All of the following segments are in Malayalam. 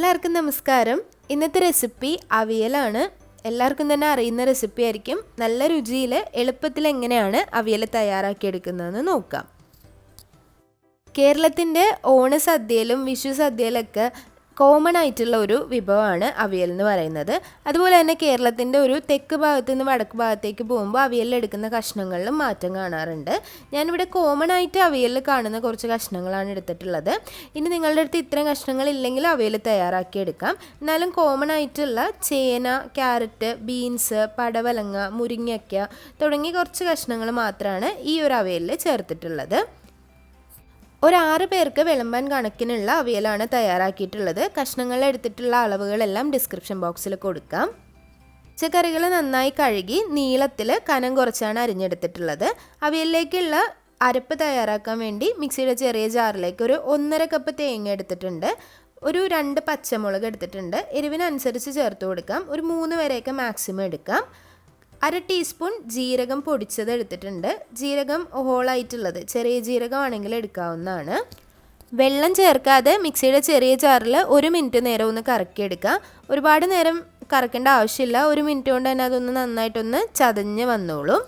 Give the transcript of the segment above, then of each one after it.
എല്ലാവർക്കും നമസ്കാരം. ഇന്നത്തെ റെസിപ്പി അവിയലാണ്. എല്ലാവർക്കും തന്നെ അറിയുന്ന റെസിപ്പി ആയിരിക്കും. നല്ല രുചിയിൽ എളുപ്പത്തിൽ എങ്ങനെയാണ് അവിയൽ തയ്യാറാക്കിയെടുക്കുന്നതെന്ന് നോക്കാം. കേരളത്തിൻ്റെ ഓണസദ്യയിലും വിഷു സദ്യയിലൊക്കെ കോമൺ ആയിട്ടുള്ള ഒരു വിഭവമാണ് അവിയൽ എന്ന് പറയുന്നത്. അതുപോലെ തന്നെ കേരളത്തിൻ്റെ ഒരു തെക്ക് ഭാഗത്തു നിന്ന് വടക്ക് ഭാഗത്തേക്ക് പോകുമ്പോൾ അവിയലിലെടുക്കുന്ന കഷ്ണങ്ങളിലും മാറ്റം കാണാറുണ്ട്. ഞാനിവിടെ കോമൺ ആയിട്ട് അവിയലിൽ കാണുന്ന കുറച്ച് കഷ്ണങ്ങളാണ് എടുത്തിട്ടുള്ളത്. ഇനി നിങ്ങളുടെ അടുത്ത് ഇത്രയും കഷ്ണങ്ങൾ ഇല്ലെങ്കിൽ അവിയൽ തയ്യാറാക്കിയെടുക്കാം. എന്നാലും കോമൺ ആയിട്ടുള്ള ചേന, ക്യാരറ്റ്, ബീൻസ്, പടവലങ്ങ, മുരിങ്ങയ്ക്ക തുടങ്ങി കുറച്ച് കഷ്ണങ്ങൾ മാത്രമാണ് ഈ ഒരു അവിയലിൽ ചേർത്തിട്ടുള്ളത്. ഒരു 6 പേർക്ക് വിളമ്പാൻ കണക്കിനുള്ള അവിയലാണ് തയ്യാറാക്കിയിട്ടുള്ളത്. കഷ്ണങ്ങൾ എടുത്തിട്ടുള്ള അളവുകളെല്ലാം ഡിസ്ക്രിപ്ഷൻ ബോക്സിൽ കൊടുക്കാം. പച്ചക്കറികൾ നന്നായി കഴുകി നീളത്തിൽ കനം കുറച്ചാണ് അരിഞ്ഞെടുത്തിട്ടുള്ളത്. അവിയലിലേക്കുള്ള അരപ്പ് തയ്യാറാക്കാൻ വേണ്ടി മിക്സിയുടെ ചെറിയ ജാറിലേക്ക് ഒരു 1.5 കപ്പ് തേങ്ങ എടുത്തിട്ടുണ്ട്. ഒരു 2 പച്ചമുളക് എടുത്തിട്ടുണ്ട്. എരിവിനനുസരിച്ച് ചേർത്ത് കൊടുക്കാം. ഒരു 3 വരെയൊക്കെ മാക്സിമം എടുക്കാം. 1/2 ടീസ്പൂൺ ജീരകം പൊടിച്ചത് എടുത്തിട്ടുണ്ട്. ജീരകം ഹോളായിട്ടുള്ളത്, ചെറിയ ജീരകമാണെങ്കിൽ എടുക്കാവുന്നതാണ്. വെള്ളം ചേർക്കാതെ മിക്സിയുടെ ചെറിയ ജാറിൽ 1 മിനിറ്റ് നേരം ഒന്ന് കറക്കിയെടുക്കുക. ഒരുപാട് നേരം കറക്കേണ്ട ആവശ്യമില്ല. 1 മിനിറ്റ് കൊണ്ട് തന്നെ അതൊന്ന് നന്നായിട്ടൊന്ന് ചതഞ്ഞ് വന്നോളും.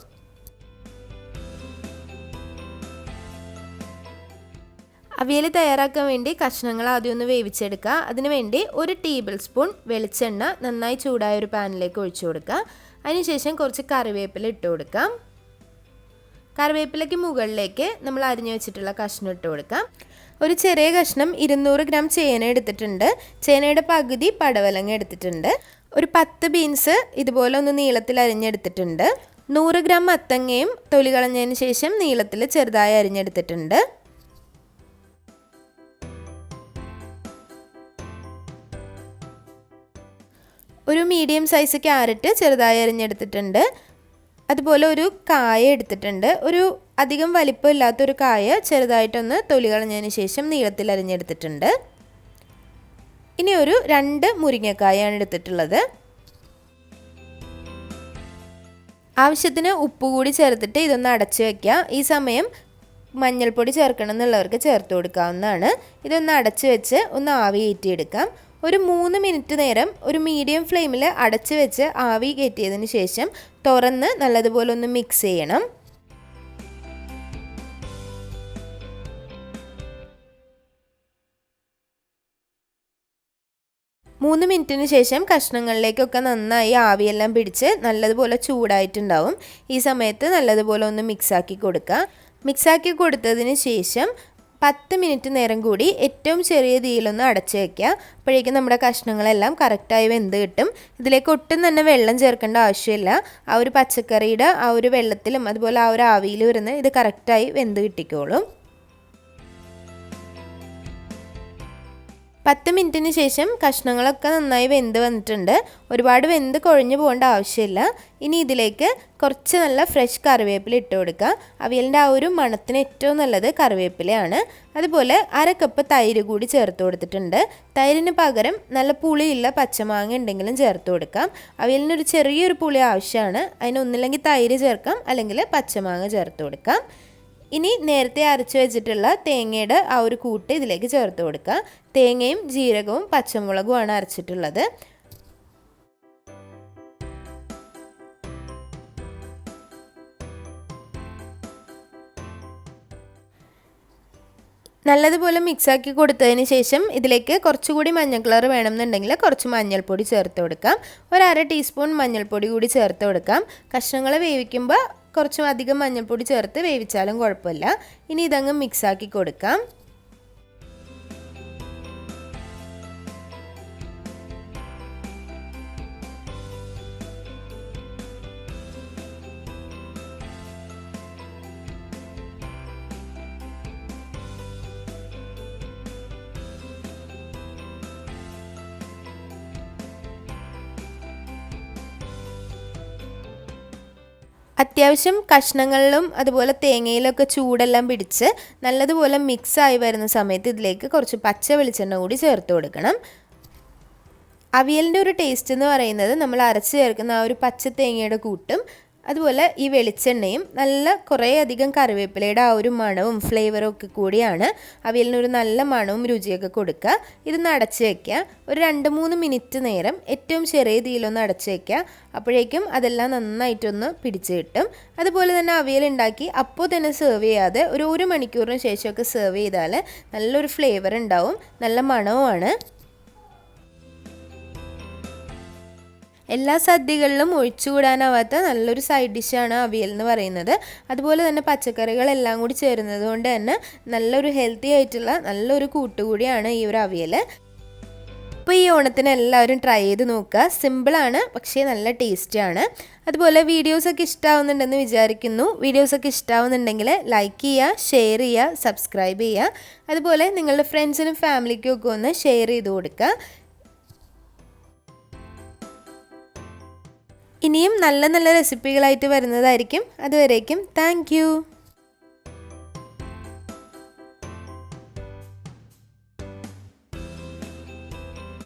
അവിയൽ തയ്യാറാക്കാൻ വേണ്ടി കഷ്ണങ്ങൾ ആദ്യം ഒന്ന് വേവിച്ചെടുക്കുക. അതിനുവേണ്ടി 1 ടേബിൾ സ്പൂൺ വെളിച്ചെണ്ണ നന്നായി ചൂടായ ഒരു പാനിലേക്ക് ഒഴിച്ചു കൊടുക്കുക. അതിനുശേഷം കുറച്ച് കറിവേപ്പില ഇട്ട് കൊടുക്കാം. കറിവേപ്പിലയ്ക്ക് മുകളിലേക്ക് നമ്മൾ അരിഞ്ഞു വെച്ചിട്ടുള്ള കഷ്ണം ഇട്ട് കൊടുക്കാം. ഒരു ചെറിയ കഷ്ണം 200 ഗ്രാം ചേന എടുത്തിട്ടുണ്ട്. ചേനയുടെ പകുതി പടവലങ്ങ എടുത്തിട്ടുണ്ട്. ഒരു 10 ബീൻസ് ഇതുപോലെ ഒന്ന് നീളത്തിൽ അരിഞ്ഞെടുത്തിട്ടുണ്ട്. 100 ഗ്രാം മത്തങ്ങയും തൊലി കളഞ്ഞതിന് ശേഷം നീളത്തിൽ ചെറുതായി അരിഞ്ഞെടുത്തിട്ടുണ്ട്. ഒരു മീഡിയം സൈസ് ക്യാരറ്റ് ചെറുതായി അരിഞ്ഞെടുത്തിട്ടുണ്ട്. അതുപോലെ ഒരു കായ എടുത്തിട്ടുണ്ട്. ഒരു അധികം വലിപ്പമില്ലാത്തൊരു കായ ചെറുതായിട്ടൊന്ന് തൊലി കളഞ്ഞതിന് ശേഷം നീളത്തിൽ അരിഞ്ഞെടുത്തിട്ടുണ്ട്. ഇനി ഒരു 2 മുരിങ്ങക്കായാണ് എടുത്തിട്ടുള്ളത്. ആവശ്യത്തിന് ഉപ്പ് കൂടി ചേർത്തിട്ട് ഇതൊന്ന് അടച്ചു വയ്ക്കുക. ഈ സമയം മഞ്ഞൾപ്പൊടി ചേർക്കണം എന്നുള്ളവർക്ക് ചേർത്ത് കൊടുക്കാവുന്നതാണ്. ഇതൊന്ന് അടച്ചു വെച്ച് ഒന്ന് ആവി കയറ്റിയെടുക്കാം. ഒരു 3 മിനിറ്റ് നേരം ഒരു മീഡിയം ഫ്ലെയിമിൽ അടച്ചു വെച്ച് ആവി കയറ്റിയതിന് ശേഷം തുറന്ന് നല്ലതുപോലെ ഒന്ന് മിക്സ് ചെയ്യണം. മൂന്ന് മിനിറ്റിന് ശേഷം കഷ്ണങ്ങളിലേക്കൊക്കെ നന്നായി ആവിയെല്ലാം പിടിച്ച് നല്ലതുപോലെ ചൂടായിട്ടുണ്ടാവും. ഈ സമയത്ത് നല്ലതുപോലെ ഒന്ന് മിക്സാക്കി കൊടുക്കുക. മിക്സാക്കി കൊടുത്തതിന് ശേഷം 10 മിനിറ്റ് നേരം കൂടി ഏറ്റവും ചെറിയ തീയിലൊന്ന് അടച്ചു വയ്ക്കുക. അപ്പോഴേക്കും നമ്മുടെ കഷ്ണങ്ങളെല്ലാം കറക്റ്റായി വെന്ത് കിട്ടും. ഇതിലേക്ക് ഒട്ടും തന്നെ വെള്ളം ചേർക്കേണ്ട ആവശ്യമില്ല. ആ ഒരു പച്ചക്കറിയുടെ ആ ഒരു വെള്ളത്തിലും അതുപോലെ ആ ഒരു ആവിയിലും ഇരുന്ന് ഇത് കറക്റ്റായി വെന്ത് കിട്ടിക്കോളും. 10 മിനിറ്റിന് ശേഷം കഷ്ണങ്ങളൊക്കെ നന്നായി വെന്ത് വന്നിട്ടുണ്ട്. ഒരുപാട് വെന്ത് കുഴഞ്ഞു പോകേണ്ട ആവശ്യമില്ല. ഇനി ഇതിലേക്ക് കുറച്ച് നല്ല ഫ്രഷ് കറിവേപ്പില ഇട്ട് കൊടുക്കുക. അവിയലിൻ്റെ ആ ഒരു മണത്തിന് ഏറ്റവും നല്ലത് കറിവേപ്പിലയാണ്. അതുപോലെ 1/2 കപ്പ് തൈര് കൂടി ചേർത്ത് കൊടുത്തിട്ടുണ്ട്. തൈരിന് പകരം നല്ല പുളിയുള്ള പച്ചമാങ്ങ ഉണ്ടെങ്കിലും ചേർത്ത് കൊടുക്കാം. അവിയലിനൊരു ചെറിയൊരു പുളി ആവശ്യമാണ്. അതിനൊന്നില്ലെങ്കിൽ തൈര് ചേർക്കാം, അല്ലെങ്കിൽ പച്ചമാങ്ങ ചേർത്ത് കൊടുക്കാം. ഇനി നേരത്തെ അരച്ചു വെച്ചിട്ടുള്ള തേങ്ങയുടെ ആ ഒരു കൂട്ട് ഇതിലേക്ക് ചേർത്ത് കൊടുക്കുക. തേങ്ങയും ജീരകവും പച്ചമുളകുമാണ് അരച്ചിട്ടുള്ളത്. നല്ലതുപോലെ മിക്സാക്കി കൊടുത്തതിന് ശേഷം ഇതിലേക്ക് കുറച്ചുകൂടി മഞ്ഞൾ കളർ വേണമെന്നുണ്ടെങ്കിൽ കുറച്ച് മഞ്ഞൾപ്പൊടി ചേർത്ത് കൊടുക്കാം. ഒരു 1/2 ടീസ്പൂൺ മഞ്ഞൾപ്പൊടി കൂടി ചേർത്ത് കൊടുക്കാം. കഷ്ണങ്ങൾ വേവിക്കുമ്പോൾ കുറച്ചും അധികം മഞ്ഞൾപ്പൊടി ചേർത്ത് വേവിച്ചാലും കുഴപ്പമില്ല. ഇനി ഇതങ്ങ് മിക്സാക്കി കൊടുക്കാം. അത്യാവശ്യം കഷ്ണങ്ങളിലും അതുപോലെ തേങ്ങയിലൊക്കെ ചൂടെല്ലാം പിടിച്ച് നല്ലതുപോലെ മിക്സായി വരുന്ന സമയത്ത് ഇതിലേക്ക് കുറച്ച് പച്ച വെളിച്ചെണ്ണ കൂടി ചേർത്ത് കൊടുക്കണം. അവിയലിൻ്റെ ഒരു ടേസ്റ്റ് എന്ന് പറയുന്നത് നമ്മൾ അരച്ച് ചേർക്കുന്ന ആ ഒരു പച്ച തേങ്ങയുടെ കൂട്ടും അതുപോലെ ഈ വെളിച്ചെണ്ണയും നല്ല കുറേ അധികം കറിവേപ്പിലയുടെ ആ ഒരു മണവും ഫ്ലേവറും ഒക്കെ കൂടിയാണ് അവിയലിനൊരു നല്ല മണവും രുചിയൊക്കെ കൊടുക്കുക. ഇതൊന്ന് അടച്ച് വയ്ക്കുക. ഒരു 2-3 മിനിറ്റ് നേരം ഏറ്റവും ചെറിയ തീയിലൊന്ന് അടച്ച് വയ്ക്കുക. അപ്പോഴേക്കും അതെല്ലാം നന്നായിട്ടൊന്ന് പിടിച്ച് കിട്ടും. അതുപോലെ തന്നെ അവിയൽ ഉണ്ടാക്കി അപ്പോൾ തന്നെ സെർവ് ചെയ്യാതെ ഒരു 1 മണിക്കൂറിന് ശേഷമൊക്കെ സെർവ് ചെയ്താൽ നല്ലൊരു ഫ്ലേവർ ഉണ്ടാവും, നല്ല മണവുമാണ്. എല്ലാ സദ്യകളിലും ഒഴിച്ചുകൂടാനാവാത്ത നല്ലൊരു സൈഡ് ഡിഷാണ് അവിയൽ എന്ന് പറയുന്നത്. അതുപോലെ തന്നെ പച്ചക്കറികളെല്ലാം കൂടി ചേരുന്നത് കൊണ്ട് തന്നെ നല്ലൊരു ഹെൽത്തി ആയിട്ടുള്ള നല്ലൊരു കൂട്ടുകൂടിയാണ് ഈ ഒരു അവിയൽ. അപ്പോൾ ഈ ഓണത്തിന് എല്ലാവരും ട്രൈ ചെയ്ത് നോക്കുക. സിമ്പിളാണ്, പക്ഷേ നല്ല ടേസ്റ്റിയാണ്. അതുപോലെ വീഡിയോസൊക്കെ ഇഷ്ടമാവുന്നുണ്ടെന്ന് വിചാരിക്കുന്നു. വീഡിയോസൊക്കെ ഇഷ്ടമാവുന്നുണ്ടെങ്കിൽ ലൈക്ക് ചെയ്യുക, ഷെയർ ചെയ്യുക, സബ്സ്ക്രൈബ് ചെയ്യുക. അതുപോലെ നിങ്ങളുടെ ഫ്രണ്ട്സിനും ഫാമിലിക്കും ഒക്കെ ഒന്ന് ഷെയർ ചെയ്ത് കൊടുക്കുക. ഇനിയും നല്ല നല്ല റെസിപ്പികളായിട്ട് വരുന്നതായിരിക്കും. അതുവരേക്കും താങ്ക് യു.